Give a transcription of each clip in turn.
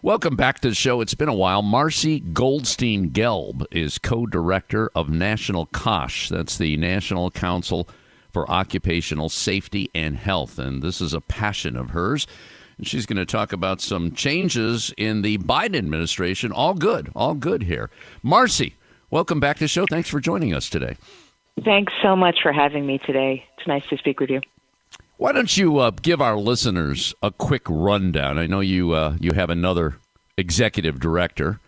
Welcome back to the show. It's been a while. Marcy Goldstein-Gelb is co-director of National COSH. That's the National Council for Occupational Safety and Health. And this is a passion of hers. And she's going to talk about some changes in the Biden administration. All good here. Marcy, welcome back to the show. Thanks for joining us today. Thanks so much for having me today. It's nice to speak with you. Why don't you give our listeners a quick rundown? I know you have another executive director,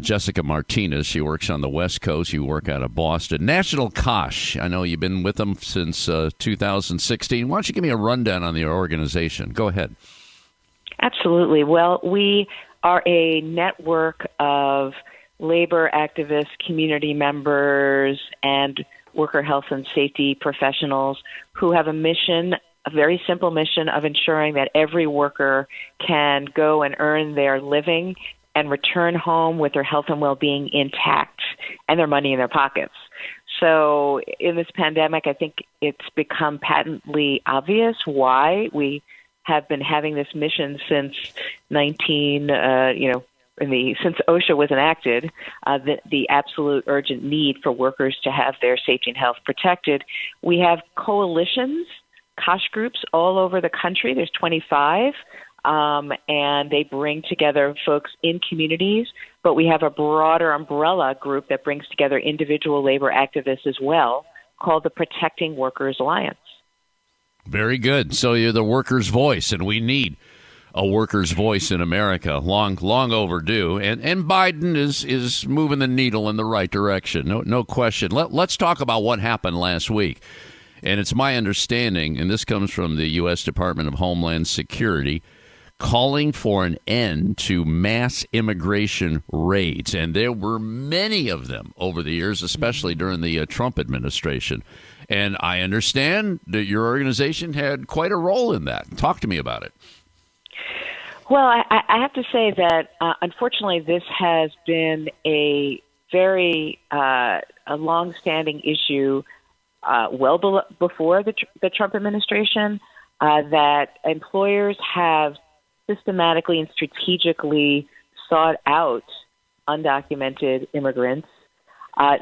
Jessica Martinez. She works on the West Coast. You work out of Boston. National COSH, I know you've been with them since 2016. Why don't you give me a rundown on the organization? Go ahead. Absolutely. Well, we are a network of labor activists, community members, and worker health and safety professionals who have a very simple mission of ensuring that every worker can go and earn their living and return home with their health and well-being intact and their money in their pockets. So in this pandemic, I think it's become patently obvious why we have been having this mission since since OSHA was enacted, the absolute urgent need for workers to have their safety and health protected. We have coalitions, COSH groups all over the country. There's 25, and they bring together folks in communities. But we have a broader umbrella group that brings together individual labor activists as well, called the Protecting Workers Alliance. Very good. So you're the workers' voice, and we need a workers' voice in America. Long overdue. And Biden is moving the needle in the right direction. No question. Let's talk about what happened last week. And it's my understanding, and this comes from the U.S. Department of Homeland Security, calling for an end to mass immigration raids. And there were many of them over the years, especially during the Trump administration. And I understand that your organization had quite a role in that. Talk to me about it. Well, I have to say that, unfortunately, this has been a very a longstanding issue before the Trump administration, that employers have systematically and strategically sought out undocumented immigrants,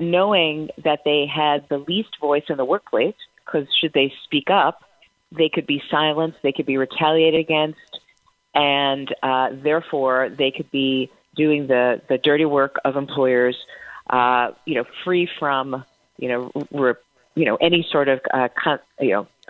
knowing that they had the least voice in the workplace, because should they speak up, they could be silenced, they could be retaliated against, and therefore they could be doing the dirty work of employers, free from any sort of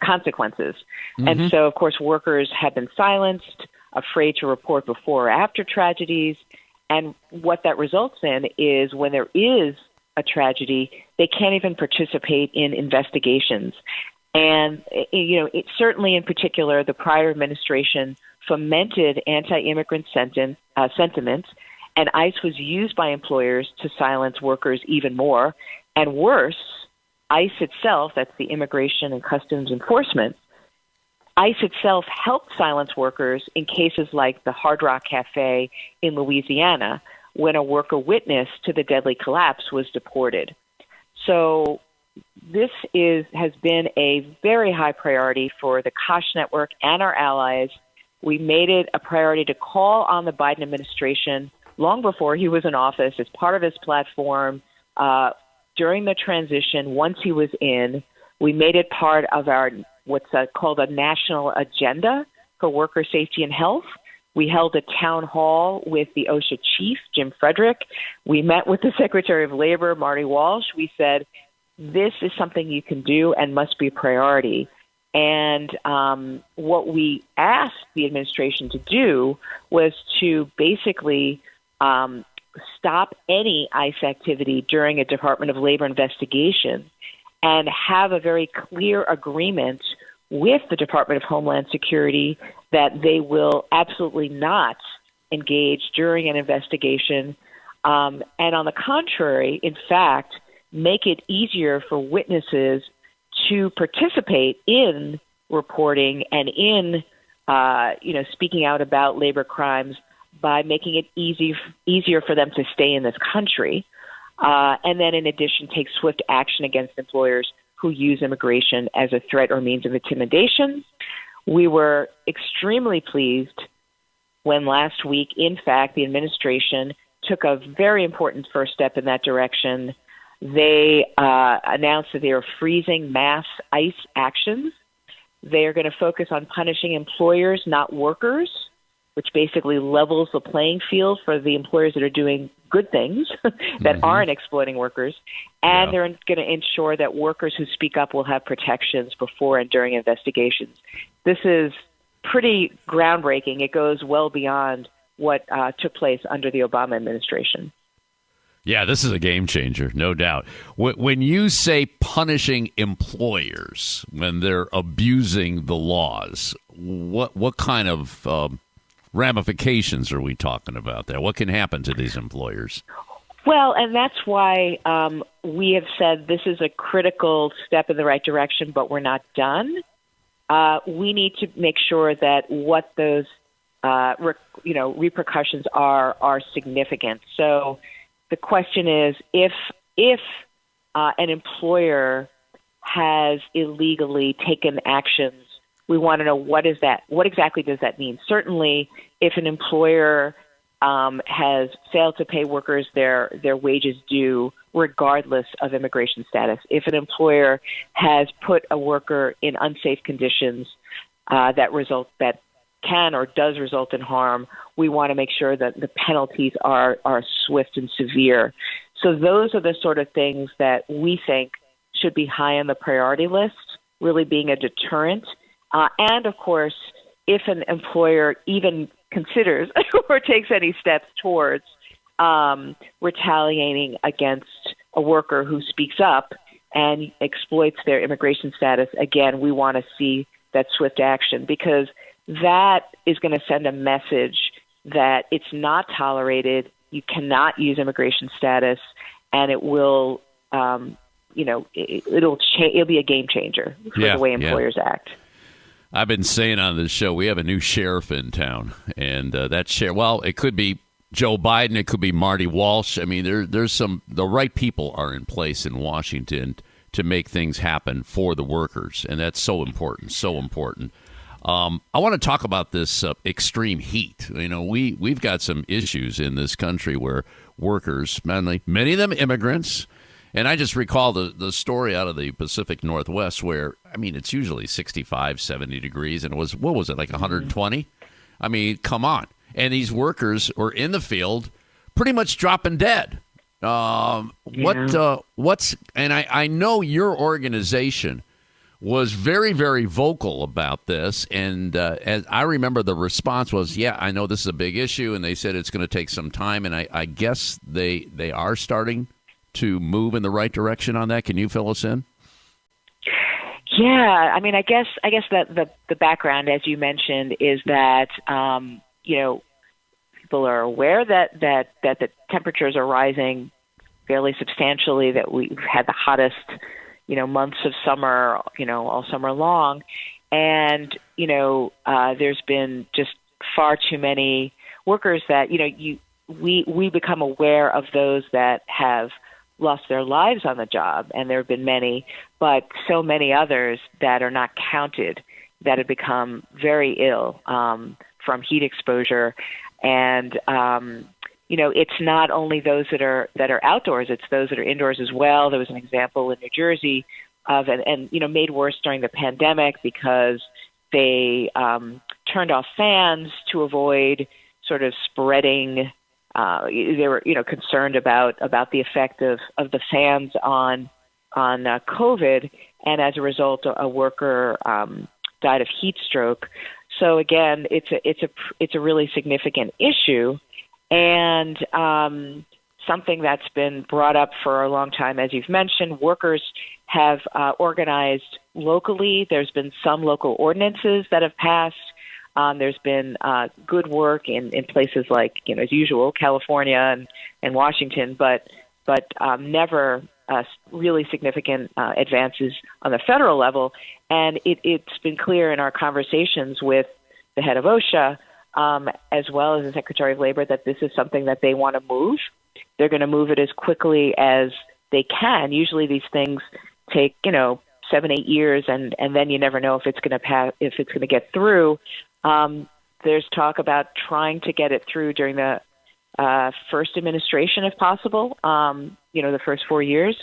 consequences. Mm-hmm. And so, of course, workers have been silenced, afraid to report before or after tragedies. And what that results in is when there is a tragedy, they can't even participate in investigations. And, it certainly in particular, the prior administration fomented anti-immigrant sentiment, and ICE was used by employers to silence workers even more. And worse, ICE itself, that's the Immigration and Customs Enforcement, ICE itself helped silence workers in cases like the Hard Rock Cafe in Louisiana, when a worker witness to the deadly collapse was deported. So this has been a very high priority for the COSH network and our allies. We made it a priority to call on the Biden administration long before he was in office as part of his platform. During the transition, once he was in, we made it part of our what's called a national agenda for worker safety and health. We held a town hall with the OSHA chief, Jim Frederick. We met with the Secretary of Labor, Marty Walsh. We said, this is something you can do and must be a priority. And what we asked the administration to do was to basically stop any ICE activity during a Department of Labor investigation and have a very clear agreement with the Department of Homeland Security that they will absolutely not engage during an investigation. And on the contrary, in fact, make it easier for witnesses to participate in reporting and in, speaking out about labor crimes by making it easier for them to stay in this country. And then, in addition, take swift action against employers who use immigration as a threat or means of intimidation. We were extremely pleased when last week, in fact, the administration took a very important first step in that direction. They announced that they are freezing mass ICE actions. They are going to focus on punishing employers, not workers, which basically levels the playing field for the employers that are doing good things that aren't exploiting workers. And they're going to ensure that workers who speak up will have protections before and during investigations. This is pretty groundbreaking. It goes well beyond what took place under the Obama administration. Yeah, this is a game changer, no doubt. When you say punishing employers when they're abusing the laws, what kind of ramifications are we talking about there? What can happen to these employers? Well, and that's why we have said this is a critical step in the right direction, but we're not done. We need to make sure that what those repercussions are significant. So the question is, if an employer has illegally taken actions, we want to know what exactly does that mean? Certainly, if an employer has failed to pay workers their wages due, regardless of immigration status, if an employer has put a worker in unsafe conditions that can or does result in harm, we want to make sure that the penalties are swift and severe. So those are the sort of things that we think should be high on the priority list, really being a deterrent. And, of course, if an employer even considers or takes any steps towards retaliating against a worker who speaks up and exploits their immigration status, again, we want to see that swift action, because that is going to send a message that it's not tolerated. You cannot use immigration status, and it will, it'll be a game changer for the way employers act. I've been saying on this show, we have a new sheriff in town, and that sheriff, well, it could be Joe Biden, it could be Marty Walsh. I mean, the right people are in place in Washington to make things happen for the workers, and that's so important, so important. I want to talk about this extreme heat. You know, we've got some issues in this country where workers, many of them immigrants, and I just recall the story out of the Pacific Northwest where, I mean, it's usually 65, 70 degrees, and it was, what was it, like 120? I mean, come on. And these workers were in the field pretty much dropping dead. And I know your organization was very, very vocal about this. And as I remember, the response was, yeah, I know this is a big issue. And they said it's going to take some time. And I guess they are starting to move in the right direction on that. Can you fill us in? Yeah, I mean, I guess that the background, as you mentioned, is that people are aware that the temperatures are rising fairly substantially. That we've had the hottest, months of summer, all summer long, and there's been just far too many workers that we become aware of those that have lost their lives on the job, and there have been many, but so many others that are not counted that have become very ill from heat exposure. And it's not only those that are outdoors; it's those that are indoors as well. There was an example in New Jersey of and made worse during the pandemic because they turned off fans to avoid sort of spreading. They were, concerned about the effect of the fans on COVID, and as a result, a worker died of heat stroke. So again, it's a really significant issue, and something that's been brought up for a long time, as you've mentioned. Workers have organized locally. There's been some local ordinances that have passed. There's been good work in places like, as usual, California and Washington, but never really significant advances on the federal level. And it's been clear in our conversations with the head of OSHA, as well as the Secretary of Labor, that this is something that they want to move. They're going to move it as quickly as they can. Usually these things take, 7-8 years, and then you never know if it's going to pass, if it's going to get through. There's talk about trying to get it through during the first administration, if possible. The first 4 years.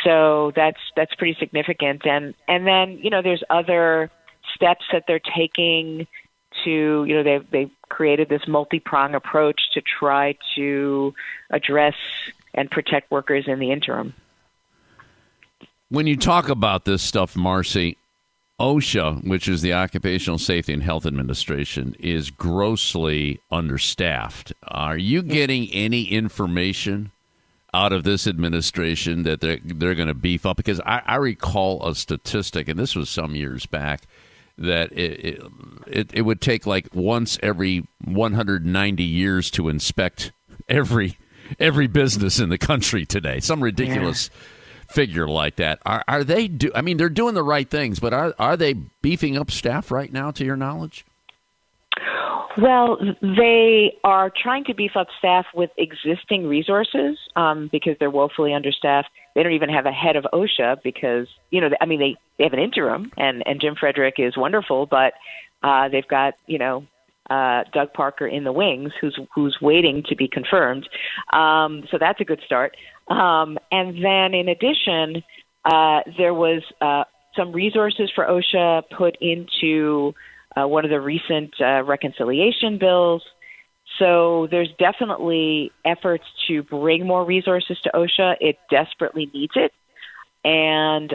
So that's pretty significant. And then there's other steps that they're taking to they've created this multi-prong approach to try to address and protect workers in the interim. When you talk about this stuff, Marcy, OSHA, which is the Occupational Safety and Health Administration, is grossly understaffed. Are you getting any information out of this administration that they're going to beef up? Because I recall a statistic, and this was some years back, that it would take like once every 190 years to inspect every business in the country today. Some ridiculous figure like that. Are they they're doing the right things, but are they beefing up staff right now, to your knowledge? Well, they are trying to beef up staff with existing resources because they're woefully understaffed. They don't even have a head of OSHA because, they have an interim, and Jim Frederick is wonderful, but they've got, Doug Parker in the wings who's waiting to be confirmed. So that's a good start. And then in addition, there was some resources for OSHA put into one of the recent reconciliation bills. So there's definitely efforts to bring more resources to OSHA. It desperately needs it. And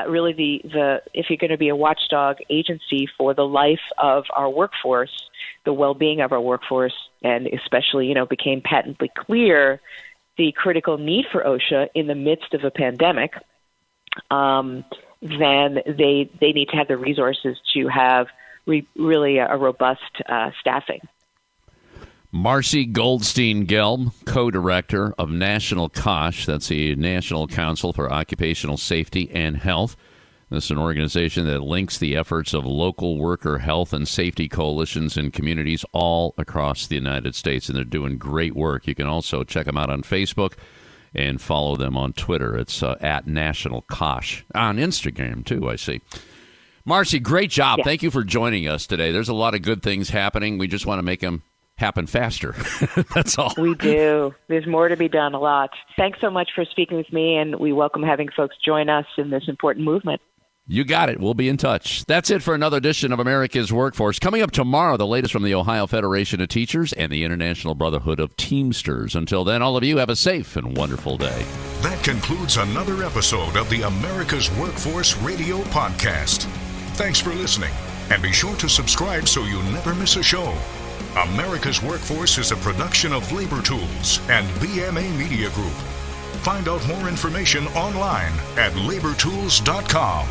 really, the if you're going to be a watchdog agency for the life of our workforce, the well-being of our workforce, and especially, became patently clear the critical need for OSHA in the midst of a pandemic, then they need to have the resources to have really a robust staffing. Marcy Goldstein-Gelb, co-director of National COSH, that's the National Council for Occupational Safety and Health. This is an organization that links the efforts of local worker health and safety coalitions in communities all across the United States, and they're doing great work. You can also check them out on Facebook and follow them on Twitter. It's at National COSH. On Instagram, too, I see. Marcy, great job. Yeah. Thank you for joining us today. There's a lot of good things happening. We just want to make them happen faster. That's all. We do. There's more to be done, a lot. Thanks so much for speaking with me, and we welcome having folks join us in this important movement. You got it. We'll be in touch. That's it for another edition of America's Workforce. Coming up tomorrow, the latest from the Ohio Federation of Teachers and the International Brotherhood of Teamsters. Until then, all of you have a safe and wonderful day. That concludes another episode of the America's Workforce Radio Podcast. Thanks for listening, and be sure to subscribe so you never miss a show. America's Workforce is a production of Labor Tools and BMA Media Group. Find out more information online at labortools.com.